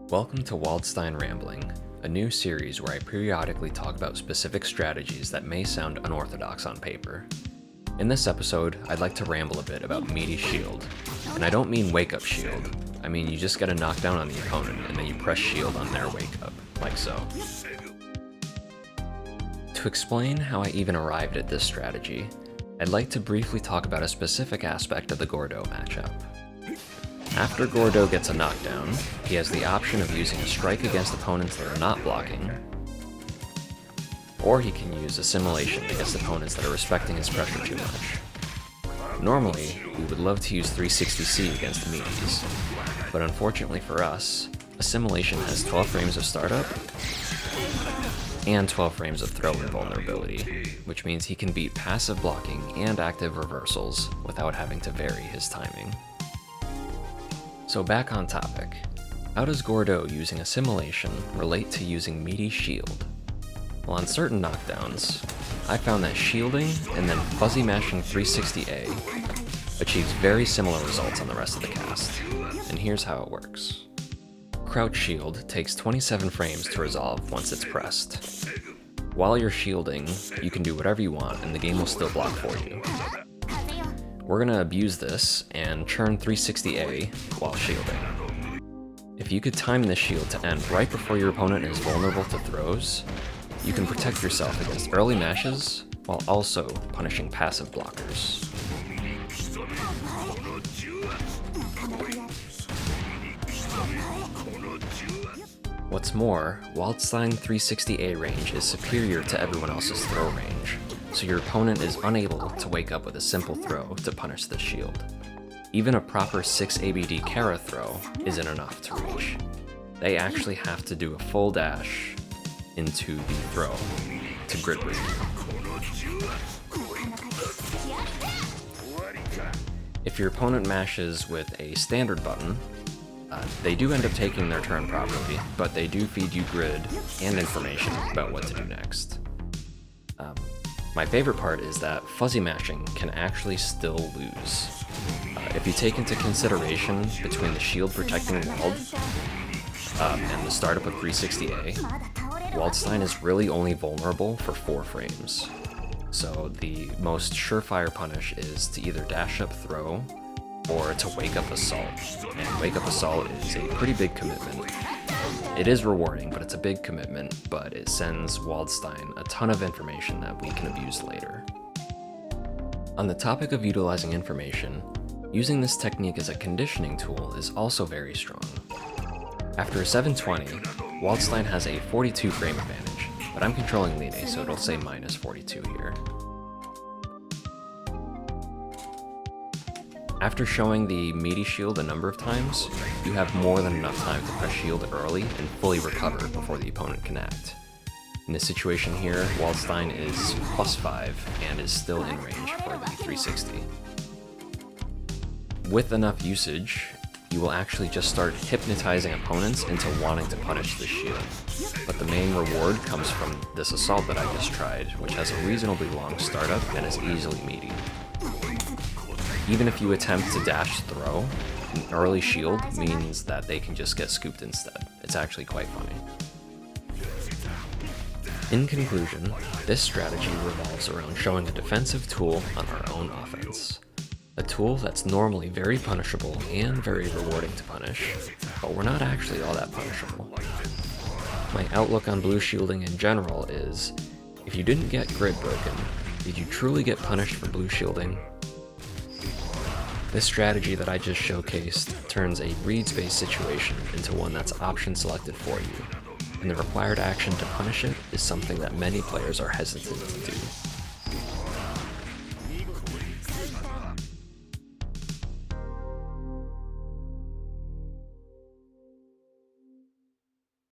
Welcome to Waldstein Rambling, a new series where I periodically talk about specific strategies that may sound unorthodox on paper. In this episode, I'd like to ramble a bit about Meaty shield, and I don't mean wake up shield. I mean you just get a knockdown on the opponent and then you press shield on their wake up, like so. To explain how I even arrived at this strategy, I'd like to briefly talk about a specific aspect of the Gordeau matchup. After Gordeau gets a knockdown, he has the option of using a strike against opponents that are not blocking, or he can use assimilation against opponents that are respecting his pressure too much. Normally, we would love to use 360C against the Meaties, but unfortunately for us, assimilation has 12 frames of startup and 12 frames of throw invulnerability, which means he can beat passive blocking and active reversals without having to vary his timing. So back on topic, how does Gordeau using assimilation relate to using Meaty shield? Well, on certain knockdowns, I found that shielding and then fuzzy mashing 360A achieves very similar results on the rest of the cast, and here's how it works. Crouch shield takes 27 frames to resolve once it's pressed. While you're shielding, you can do whatever you want and the game will still block for you. We're gonna abuse this and churn 360A while shielding. If you could time this shield to end right before your opponent is vulnerable to throws, you can protect yourself against early mashes while also punishing passive blockers. What's more, Waldstein 360A range is superior to everyone else's throw range, so your opponent is unable to wake up with a simple throw to punish the shield. Even a proper 6 ABD Kara throw isn't enough to reach. They actually have to do a full dash into the throw to grid break. If your opponent mashes with a standard button, they do end up taking their turn properly, but they do feed you grid and information about what to do next. My favorite part is that fuzzy mashing can actually still lose. If you take into consideration between the shield protecting Wald and the startup of 360A, Waldstein is really only vulnerable for 4 frames. So the most surefire punish is to either dash up throw or to wake up assault. And wake up assault is a pretty big commitment. It is rewarding, but it's a big commitment, but it sends Waldstein a ton of information that we can abuse later. On the topic of utilizing information, using this technique as a conditioning tool is also very strong. After a 720, Waldstein has a 42 frame advantage, but I'm controlling Line, so it'll say minus 42 here. After showing the Meaty shield a number of times, you have more than enough time to press shield early and fully recover before the opponent can act. In this situation here, Waldstein is +5 and is still in range for the 360. With enough usage, you will actually just start hypnotizing opponents into wanting to punish the shield. But the main reward comes from this assault that I just tried, which has a reasonably long startup and is easily Meaty. Even if you attempt to dash throw, an early shield means that they can just get scooped instead. It's actually quite funny. In conclusion, this strategy revolves around showing a defensive tool on our own offense. A tool that's normally very punishable and very rewarding to punish, but we're not actually all that punishable. My outlook on blue shielding in general is, if you didn't get grid broken, did you truly get punished for blue shielding? This strategy that I just showcased turns a reads-based situation into one that's option selected for you, and the required action to punish it is something that many players are hesitant to do.